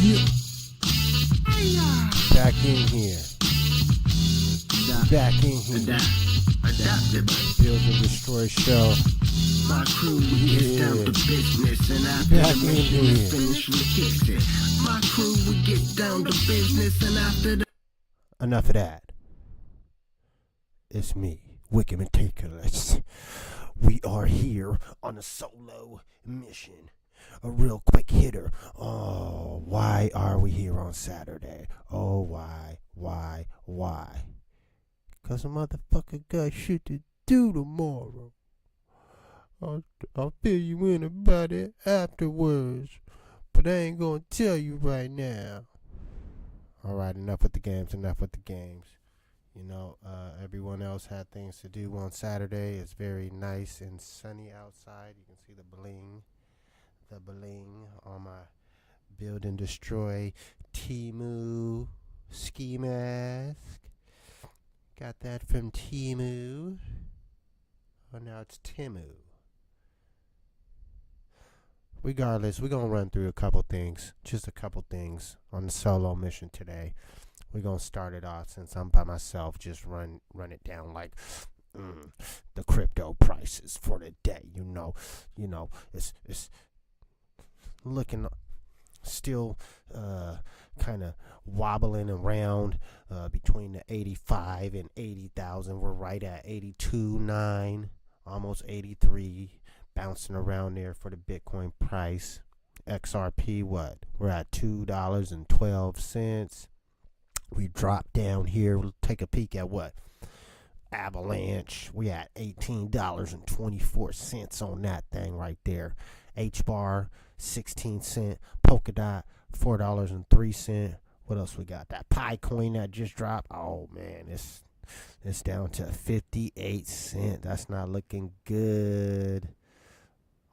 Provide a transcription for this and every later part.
Yeah. Back in here. Back in here. Build and Destroy show. My crew, we get down to business, and after Back the in mission here. is finished, we kick it. My crew, we get down to business, and after the Enough of that. It's me, Whikid Meticulous. We are here on a solo mission. A real quick hitter. Oh, why are we here on Saturday? Oh, why? Because a motherfucker got shit to do tomorrow. I'll fill you in about it afterwards. But I ain't gonna tell you right now. Alright, enough with the games. You know, everyone else had things to do on Saturday. It's very nice and sunny outside. You can see the bling on my Build and Destroy Temu ski mask. Got that from Temu. Oh, now it's Temu. Regardless, we're going to run through just a couple things on the solo mission today. We're going to start it off since I'm by myself, just run it down like the crypto prices for the day. You know, it's looking still kind of wobbling around between the 85 and 80,000. We're right at 82.9, almost 83, bouncing around there for the Bitcoin price. XRP, what? We're at $2.12. We drop down here. We'll take a peek at what? Avalanche. We at $18.24 on that thing right there. H-bar, 16 cents. Polkadot, $4.03. What else we got? That Pi coin that just dropped. Oh man, it's down to 58 cents. That's not looking good.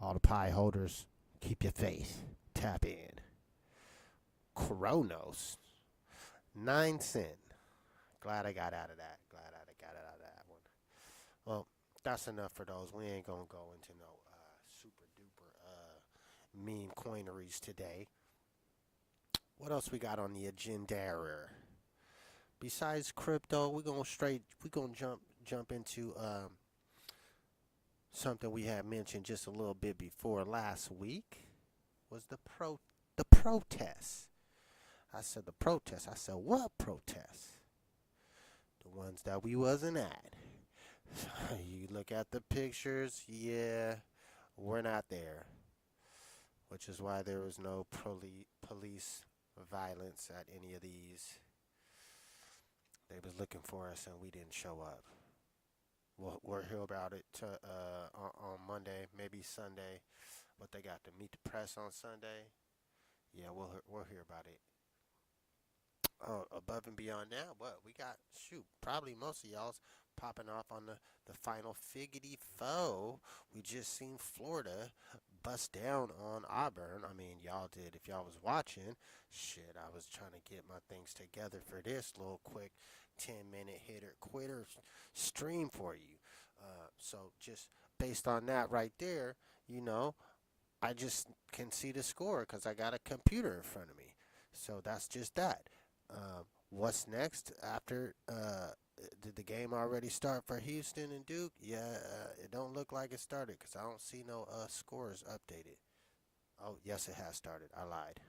All the Pi holders, keep your faith. Tap in. Kronos, 9 cents. Glad I got out of that. One. Well, that's enough for those. We ain't gonna go into no super duper meme coineries today. What else we got on the agenda? Besides crypto, we're gonna jump into something we had mentioned just a little bit before last week was the protests. I said the protests. I said what protests? The ones that we wasn't at. You look at the pictures, yeah, we're not there. Which is why there was no police violence at any of these. They was looking for us and we didn't show up. We'll hear about it on Monday, maybe Sunday. But they got to meet the press on Sunday. Yeah, we'll hear about it. Above and beyond that, what we got? Shoot, probably most of y'all's popping off on the final figgity foe. We just seen Florida bust down on Auburn. I mean, y'all did. If y'all was watching, shit, I was trying to get my things together for this little quick 10-minute hitter quitter stream for you. So just based on that right there, you know, I just can see the score because I got a computer in front of me. So that's just that. What's next after? Did the game already start for Houston and Duke? Yeah, it don't look like it started because I don't see no scores updated. Oh, yes, it has started. I lied.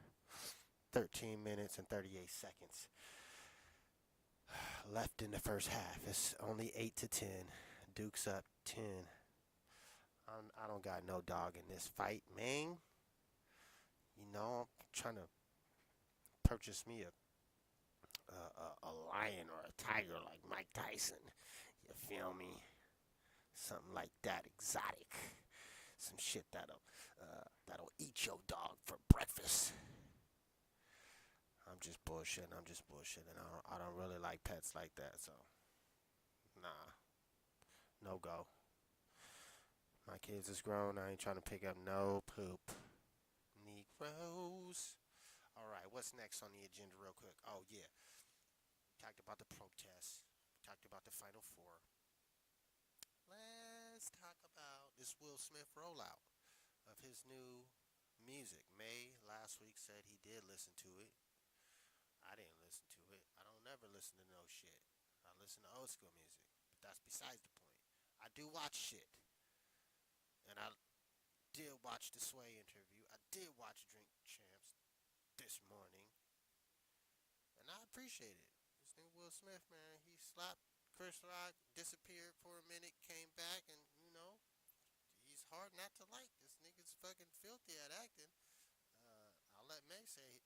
13 minutes and 38 seconds left in the first half. It's only 8-10. Duke's up 10. I don't got no dog in this fight, man. You know, I'm trying to purchase me a lion or a tiger like Mike Tyson. You feel me? Something like that, exotic. Some shit that'll eat your dog for breakfast. I'm just bullshitting. I don't really like pets like that, so nah, no go. My kids is grown. I ain't trying to pick up no poop. Negroes. All right, what's next on the agenda real quick? Oh, yeah. Talked about the protests. Talked about the Final Four. Let's talk about this Will Smith rollout of his new music. May last week said he did listen to it. I didn't listen to it. I don't never listen to no shit. I listen to old school music, but that's besides the point. I do watch shit, and I did watch the Sway interview. I did watch Drink Champs this morning, and I appreciate it. This nigga Will Smith, man, he slapped Chris Rock, disappeared for a minute, came back, and he's hard not to like. This nigga's fucking filthy at acting. I'll let May say,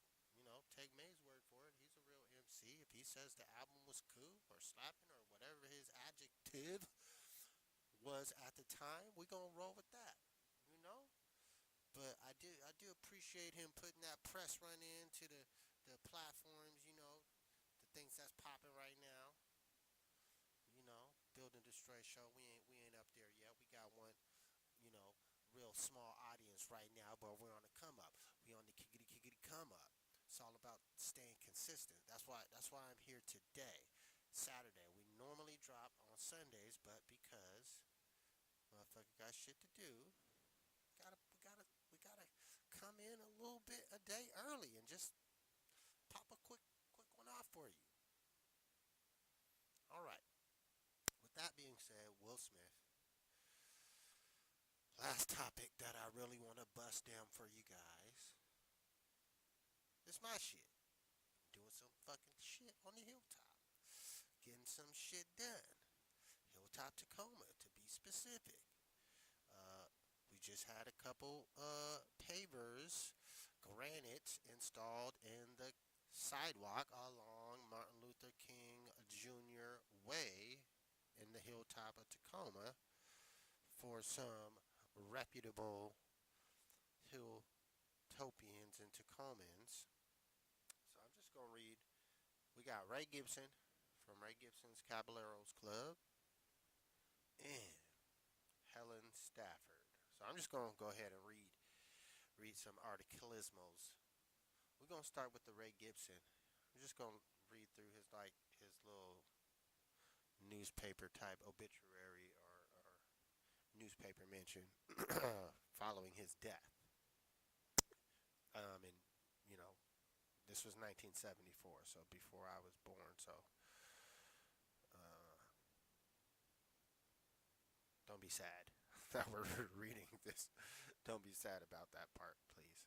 take May's word for it. He's a real MC. If he says the album was cool or slapping or whatever his adjective was at the time, we gonna roll with that, you know. But I do appreciate him putting that press run into the platforms, the things that's popping right now. Build and Destroy show. We ain't up there yet. We got one, you know, real small audience right now, but we're on the come up. We on the kickity come up. It's all about staying consistent. That's why I'm here today, Saturday. We normally drop on Sundays, but because motherfucker got shit to do, we gotta come in a little bit a day early and just pop a quick one off for you. All right. With that being said, Will Smith. Last topic that I really want to bust down for you guys. It's my shit. Doing some fucking shit on the hilltop. Getting some shit done. Hilltop Tacoma, to be specific. We just had a couple pavers, granite, installed in the sidewalk along Martin Luther King Jr. Way in the hilltop of Tacoma for some reputable hilltopians and Tacomans. So I'm just going to read. We got Ray Gibson from Ray Gibson's Caballeros Club and Helen Stafford. So I'm just going to go ahead and read some articlismos. We're going to start with the Ray Gibson. I'm just going to read through his little newspaper type obituary or newspaper mention following his death. And this was 1974, so before I was born. So don't be sad that we're reading this. Don't be sad about that part, please.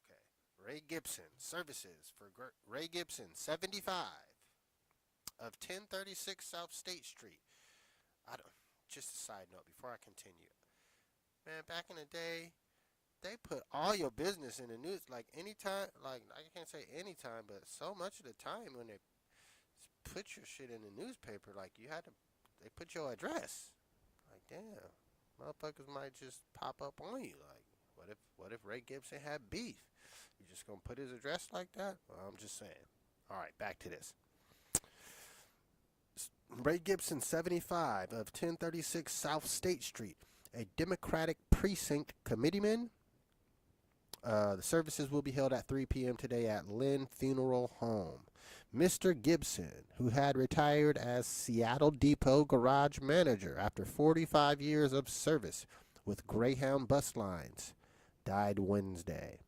Okay. Ray Gibson, services for Ray Gibson, 75, of 1036 South State Street. Just a side note before I continue. Man, back in the day, they put all your business in the news. Like anytime, like I can't say anytime, but so much of the time when they put your shit in the newspaper, like they put your address. Like damn, motherfuckers might just pop up on you. Like what if Ray Gibson had beef? You just gonna put his address like that? Well, I'm just saying. All right, back to this. Ray Gibson, 75, of 1036 South State Street, a Democratic precinct committeeman. The services will be held at 3 p.m. today at Lynn Funeral Home. Mr. Gibson, who had retired as Seattle Depot garage manager after 45 years of service with Greyhound bus lines, died Wednesday.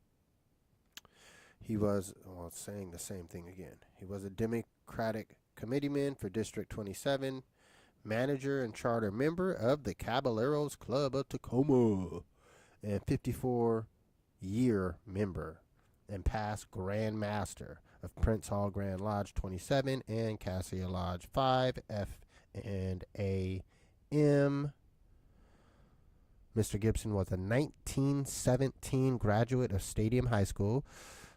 He was, saying the same thing again. He was a Democratic committeeman for District 27, manager and charter member of the Caballeros Club of Tacoma, and 54-year member and past Grand Master of Prince Hall Grand Lodge 27 and Cassia Lodge 5, F and A.M. Mr. Gibson was a 1917 graduate of Stadium High School.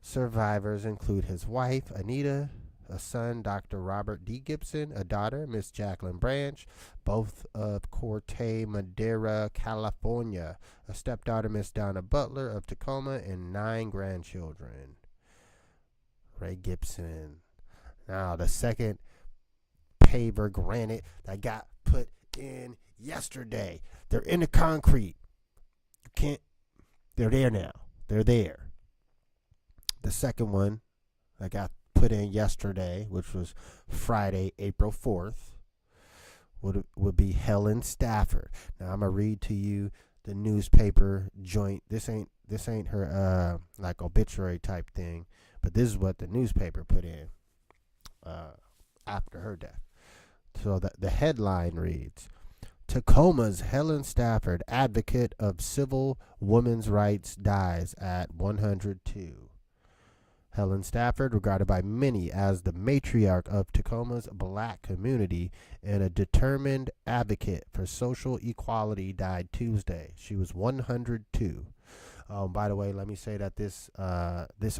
Survivors include his wife, Anita, a son, Dr. Robert D. Gibson, a daughter, Miss Jacqueline Branch, both of Corte Madera, California, a stepdaughter, Miss Donna Butler of Tacoma, and 9 grandchildren. Ray Gibson. Now, the second paver granite that got put in yesterday. They're in the concrete. They're there now. They're there. The second one that got put in yesterday, which was Friday, April 4th, would be Helen Stafford. Now, I'm going to read to you the newspaper joint. This ain't her like obituary type thing, but this is what the newspaper put in after her death. So the headline reads, Tacoma's Helen Stafford, advocate of civil women's rights, dies at 102. Helen Stafford, regarded by many as the matriarch of Tacoma's black community and a determined advocate for social equality, died Tuesday. She was 102. By the way, let me say that this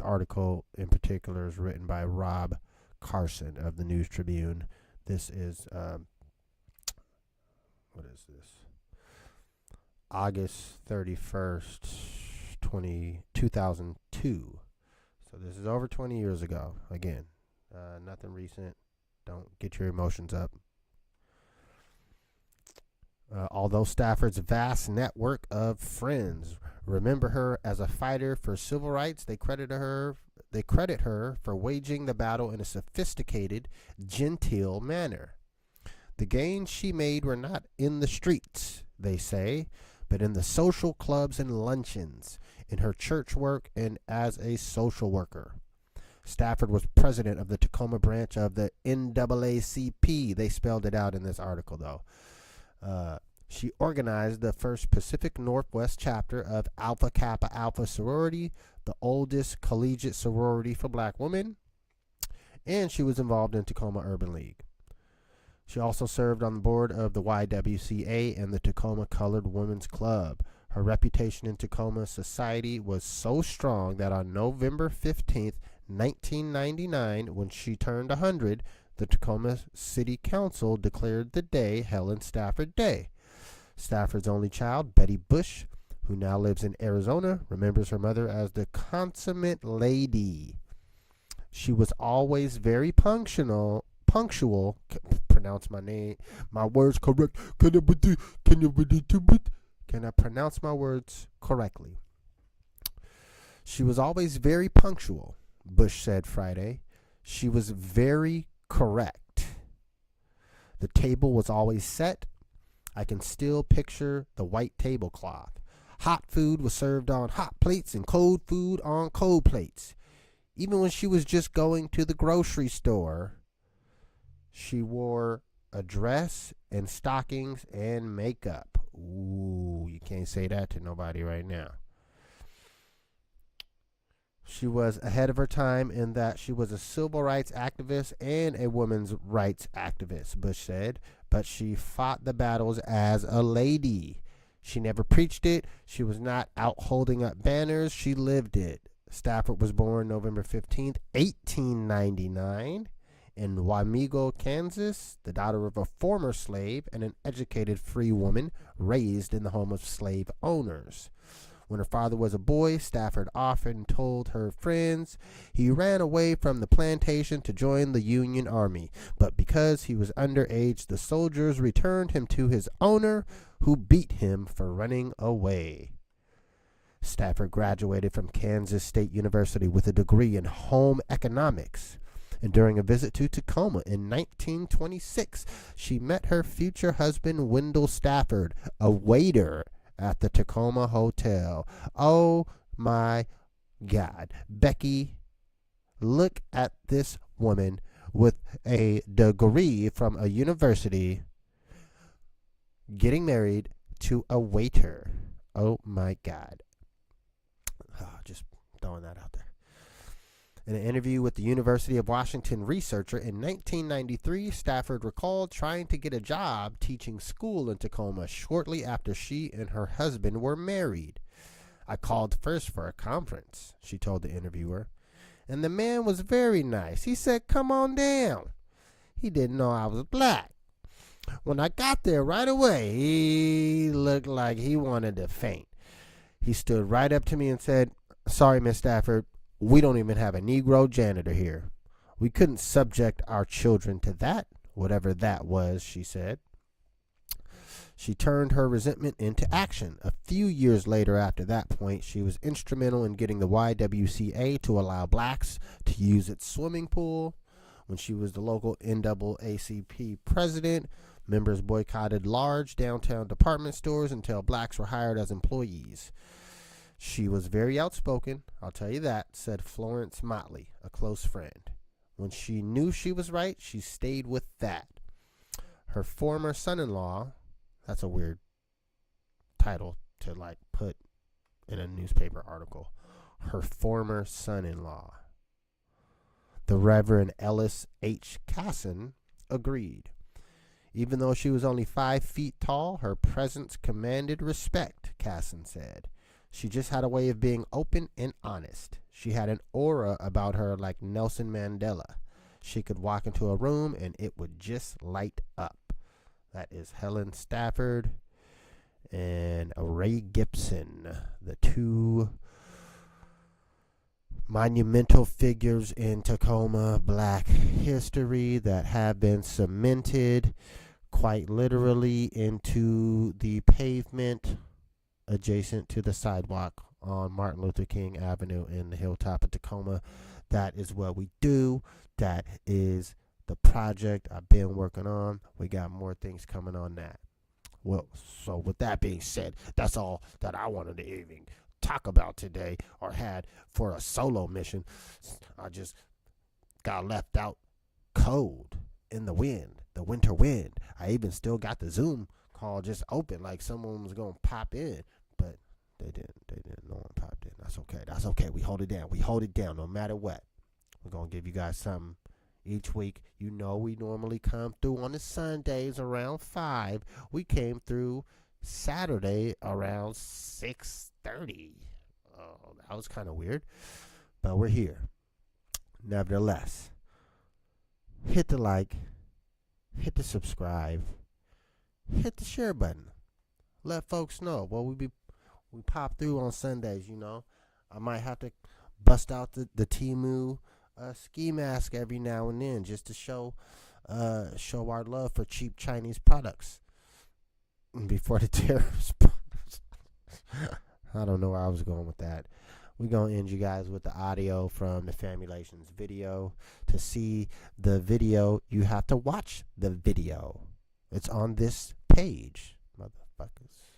article in particular is written by Rob Carson of the News Tribune. This is what is this? August 31st, 2002. So this is over 20 years ago. Again, nothing recent. Don't get your emotions up. Although Stafford's vast network of friends remember her as a fighter for civil rights, they credit her for waging the battle in a sophisticated, genteel manner. The gains she made were not in the streets, they say, but in the social clubs and luncheons, in her church work, and as a social worker. Stafford was president of the Tacoma branch of the NAACP. They spelled it out in this article, though. She organized the first Pacific Northwest chapter of Alpha Kappa Alpha sorority, the oldest collegiate sorority for black women, and she was involved in Tacoma Urban League. She also served on the board of the YWCA and the Tacoma Colored Women's Club. Her reputation in Tacoma society was so strong that on November 15th, 1999, when she turned 100, the Tacoma City Council declared the day Helen Stafford Day. Stafford's only child, Betty Bush, who now lives in Arizona, remembers her mother as the consummate lady. She was always very punctual. Pronounce my words correct. Can I pronounce my words correctly? She was always very punctual, Bush said Friday. She was very correct. The table was always set. I can still picture the white tablecloth. Hot food was served on hot plates and cold food on cold plates. Even when she was just going to the grocery store, she wore a dress and stockings and makeup. Ooh, you can't say that to nobody right now. She was ahead of her time in that she was a civil rights activist and a women's rights activist, Bush said, but she fought the battles as a lady. She never preached it. She was not out holding up banners. She lived it. Stafford was born November 15th, 1899. In Wamego, Kansas, the daughter of a former slave and an educated free woman raised in the home of slave owners. When her father was a boy, Stafford often told her friends he ran away from the plantation to join the Union Army, but because he was underage, the soldiers returned him to his owner, who beat him for running away. Stafford graduated from Kansas State University with a degree in home economics. And during a visit to Tacoma in 1926, she met her future husband, Wendell Stafford, a waiter at the Tacoma Hotel. Oh my God. Becky, look at this woman with a degree from a university getting married to a waiter. Oh my God. Just throwing that out there. In an interview with the University of Washington researcher in 1993, Stafford recalled trying to get a job teaching school in Tacoma shortly after she and her husband were married. I called first for a conference, she told the interviewer, and the man was very nice. He said, "Come on down." He didn't know I was black. When I got there right away, he looked like he wanted to faint. He stood right up to me and said, "Sorry, Miss Stafford, we don't even have a Negro janitor here. We couldn't subject our children to that, whatever that was," she said. She turned her resentment into action. A few years later after that point, she was instrumental in getting the YWCA to allow blacks to use its swimming pool. When she was the local NAACP president, Members boycotted large downtown department stores until blacks were hired as employees. She was very outspoken, I'll tell you that, said Florence Motley, a close friend. When she knew she was right, she stayed with that. Her former son-in-law, that's a weird title to like put in a newspaper article. Her former son-in-law, the Reverend Ellis H. Casson, agreed. Even though she was only 5 feet tall, her presence commanded respect, Casson said. She just had a way of being open and honest. She had an aura about her like Nelson Mandela. She could walk into a room and it would just light up. That is Helen Stafford and Ray Gibson, the two monumental figures in Tacoma black history that have been cemented quite literally into the pavement adjacent to the sidewalk on Martin Luther King Avenue in the hilltop of Tacoma. That is what we do. That is the project I've been working on. We got more things coming on that. Well, so with that being said, that's all that I wanted to even talk about today or had for a solo mission. I just got left out cold in the wind, the winter wind. I even still got the Zoom call just open like someone was going to pop in, but they didn't. No one popped in. That's okay. We hold it down no matter what. We're going to give you guys something each week. You know we normally come through on the Sundays around 5. We came through Saturday around 6:30. Oh, that was kind of weird, but we're here. Nevertheless, hit the like, hit the subscribe, hit the share button. Let folks know. Well, we pop through on Sundays, you know. I might have to bust out the Temu ski mask every now and then just to show our love for cheap Chinese products before the tariffs. I don't know where I was going with that. We're going to end you guys with the audio from the Famulations video. To see the video, you have to watch the video. It's on this page, motherfuckers.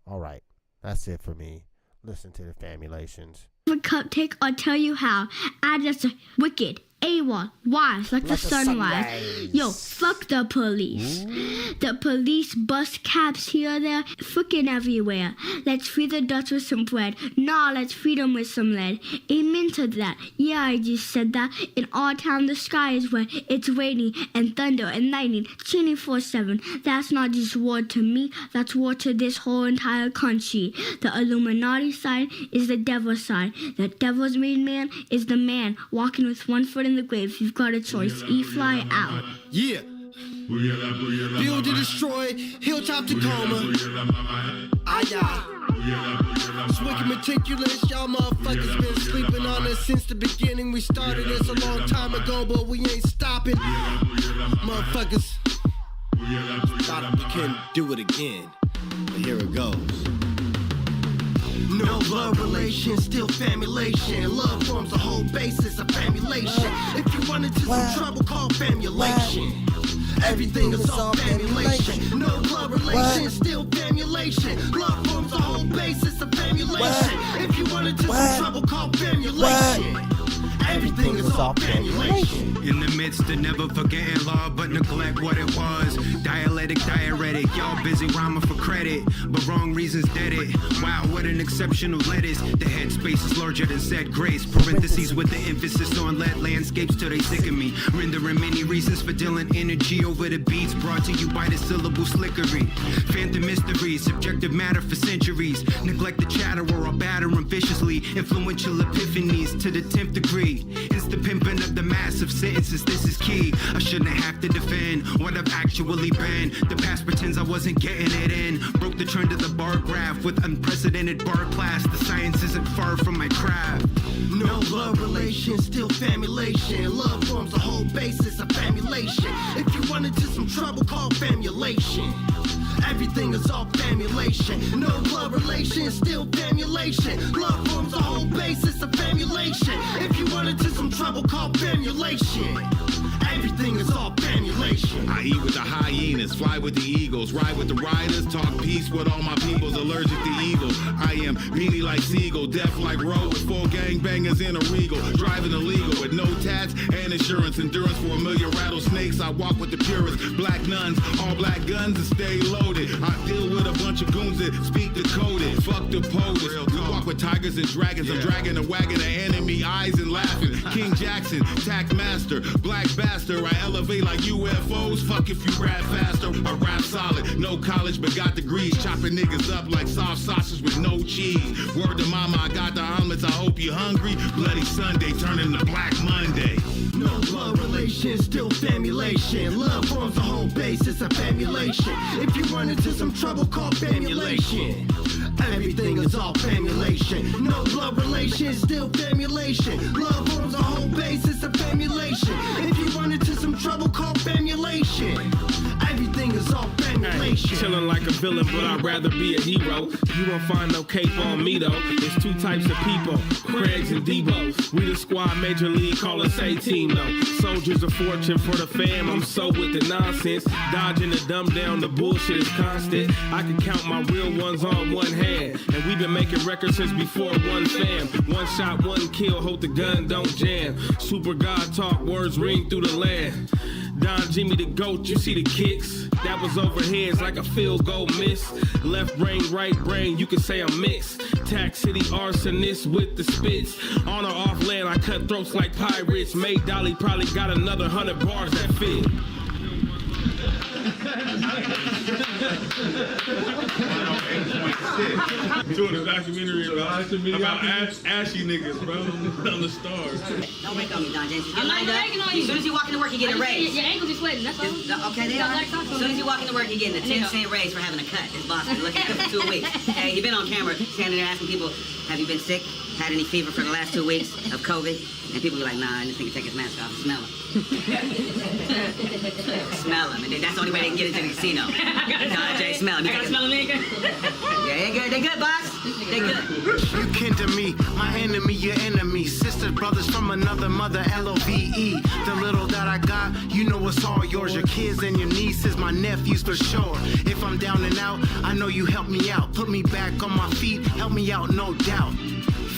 All right, that's it for me. Listen to the Famulations. Cupcake, I'll tell you how. Add just a Whikid, A1, wise like the sunrise. Yo, fuck the police. Ooh. The police bust caps here or there, freaking everywhere. Let's feed the Dutch with some bread. Nah, let's feed them with some lead. Amen to that. Yeah, I just said that. In our town, the sky is red. It's raining and thunder and lightning 24/7. That's not just war to me. That's war to this whole entire country. The Illuminati side is the devil side. The devil's made man is the man walking with one foot in the grave. You've got a choice. E-fly out. Yeah. Build to destroy, hilltop Tacoma. It's wicked meticulous. Y'all motherfuckers been sleeping on us since the beginning. We started this a long time ago, but we ain't stopping. Motherfuckers thought we couldn't do it again, but here it goes. No love relation, still famulation. Love forms the whole basis of famulation. If you run into some trouble, call famulation. Everything is all famulation. No love relation, still famulation. Love forms the whole basis of famulation. If you run into some trouble, call famulation. Everything is all famulation. In the midst of never forgetting love, but neglect what it was. Dialectic, y'all busy rhyming for credit, but wrong reasons did it. Wow, what an exceptional lettuce. The headspace is larger than said grace. Parentheses with the emphasis on let landscapes till they sicken me. Rendering many reasons for dealing energy over the beats, brought to you by the syllable slickery. Phantom mysteries, subjective matter for centuries. Neglect the chatterer or batter them viciously. Influential epiphanies to the 10th degree. Instant pimping of the massive sentences, this is key. I shouldn't have to defend what I've actually been. The past pretends I wasn't getting it in. Broke the trend of the bar graph with unprecedented bar class. The science isn't far from my craft. No love relation, still famulation. Love forms the whole basis of famulation. If you run into some trouble, call famulation. Everything is all famulation. No love relation, still famulation. Love forms the whole basis of famulation. If you run into some trouble, call famulation. Everything is all famulation. I eat with the hyenas, fly with the eagles, ride with the riders, talk peace with all my peoples, allergic to evil. I am mealy like seagull, deaf like roe, with 4 gangbangers in a regal, driving illegal with no tats and insurance, endurance for 1 million rattlesnakes. I walk with the purists, black nuns, all black guns and stay loaded. I deal with a bunch of goons that speak decoded, fuck the POTUS. We walk with tigers and dragons, I'm dragging a wagon of enemy eyes and laughing. King Jackson, tack master, black bastard. I elevate like UFOs, fuck if you rap faster. I rap solid, no college but got degrees, chopping niggas up like soft sausage with no cheese. Word to mama, I got the omelets, I hope you hungry. Bloody Sunday turning to Black Monday. No blood relation, still famulation. Love forms the whole basis of famulation. If you run into some trouble, call famulation. Everything is all famulation. No blood relation, still famulation. Love forms the whole basis of famulation. If you run into some trouble, call famulation. Everything is all famulation. Chillin' like a villain, but I'd rather be a hero. You won't find no cape on me though. There's 2 types of people, Craigs and Debo. We the squad, major league, call us A-team though. Soldiers of fortune for the fam, I'm so with the nonsense. Dodging the dumb down, the bullshit is constant. I can count my real ones on one hand. And we've been making records since before one fam. 1 shot, 1 kill, hope the gun don't jam. Super God talk, words ring through the land. Don Jimmy the GOAT, you see the kicks? That was overheads like a field goal miss. Left brain, right brain, you can say I'm mixed. Tax City arsonist with the spits. On or off land, I cut throats like pirates. May Dolly probably got another 100 bars that fit. Doing a documentary about ashy niggas, bro, on the stars. Don't wake on me, Don James. Get lined up. As soon as you walk into work, you get a raise. Your ankles are sweating, that's all. Okay, they are. As soon as you walk into work, you're getting a 10-cent raise for having a cut. This boss been looking at you for 2 weeks. Hey, you've been on camera standing there asking people, have you been sick? Had any fever for the last 2 weeks of COVID? And people be like, nah, this nigga take his mask off and smell him. Smell him. And that's the only way they can get into the casino. Don J, smell him. I gotta smell him, nigga. Yeah, they good. They good, boss. They good. You kin to me, my enemy, your enemy. Sisters, brothers from another mother, L-O-V-E. The little that I got, you know it's all yours. Your kids and your nieces, my nephews for sure. If I'm down and out, I know you help me out. Put me back on my feet, help me out, no doubt.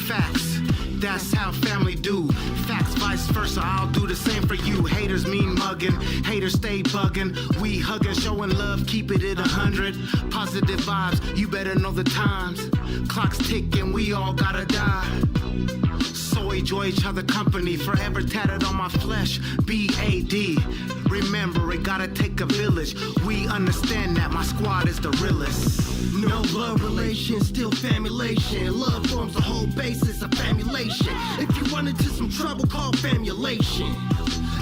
Facts, that's how family do. Facts, vice versa, I'll do the same for you. Haters mean mugging, haters stay bugging. We hugging, showing love, keep it at 100. Positive vibes, you better know the times. Clock's ticking, we all gotta die. So enjoy each other company, forever tatted on my flesh, B-A-D. Remember, it gotta take a village. We understand that my squad is the realest. No blood relation, still famulation. Love forms the whole basis of famulation. If you run into some trouble, call famulation.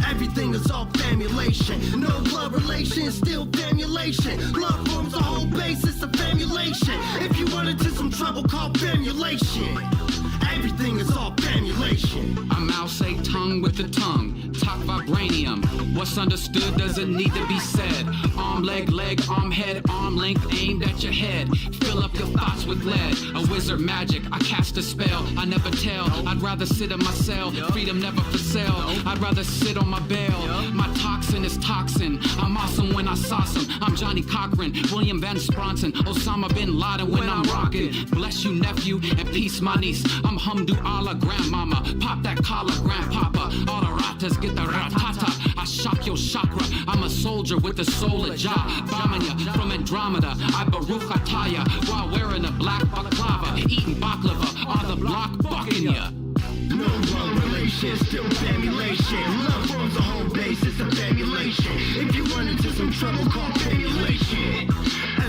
Everything is all famulation. No blood relation, still famulation. Love forms the whole basis of famulation. If you run into some trouble, call famulation. Everything is all famulation. I'm out, say tongue with the tongue. Talk vibranium. What's understood doesn't need to be said. Arm, leg, arm, head, arm length aimed at your head. Fill up your thoughts with lead. A wizard magic, I cast a spell. I never tell. I'd rather sit in my cell. Freedom never for sale. I'd rather sit on my bell. My toxin is toxin. I'm awesome when I sauce him. I'm Johnny Cochran, William Van Spronson, Osama Bin Laden when I'm rocking. Bless you, nephew, and peace, my niece. I'm Hamdu Allah, grandmama. Pop that collar, grandpapa. All the ratas get the ratata. I shock your chakra. I'm a soldier with the soul of Jah. Bombing ya from Andromeda. I Baruch Ataya while wearing a black baklava. Eating baklava on the block, bucking ya. No blood relation, still famulation. Love forms the whole basis of famulation. If you run into some trouble, call famulation.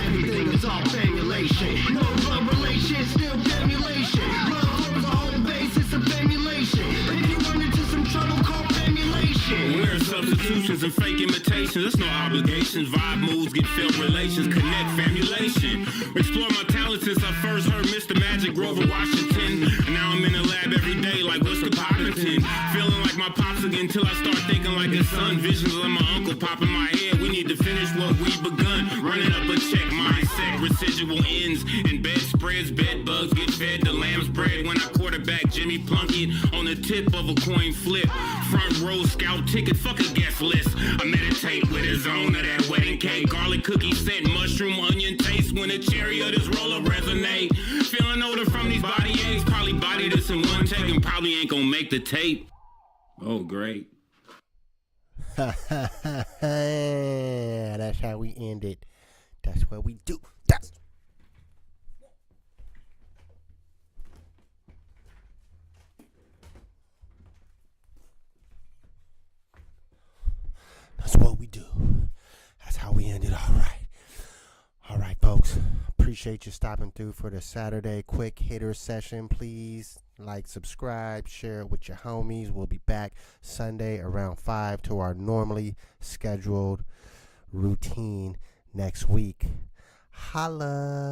Everything is all famulation. No blood relation, still famulation. Love forms the whole basis of famulation. If you run into some trouble, call famulation. We're substitutions and fake imitations. There's no obligations. Vibe moves, get felt relations. Connect famulation. Explore my talents since I first heard Mr. Magic Grover Washington. And now I'm in the lab every day like what's the poppin'? stunting. Feeling like my pops again till I start thinking like a son. Visions of my uncle pop in my head. We need to finish what we begun. Running up a check, mindset, residual ends. And bedspreads, bed bugs get fed to lamb's bread. When I quarterback Jimmy Plunkett on the tip of a coin flip. Front row scout ticket, fuck a guest list. I meditate with a zone of that wedding cake. Garlic cookie scent, mushroom, onion taste. When a cherry of this roller resonate. Feeling older from these body aches. Probably body this in one take and probably ain't gonna make the tape. Oh, great. That's how we end it. That's what we do. That's what we do. That's how we end it. All right. All right, folks. Appreciate you stopping through for the Saturday quick hitter session. Please like, subscribe, share it with your homies. We'll be back Sunday around 5 to our normally scheduled routine next week. Holla.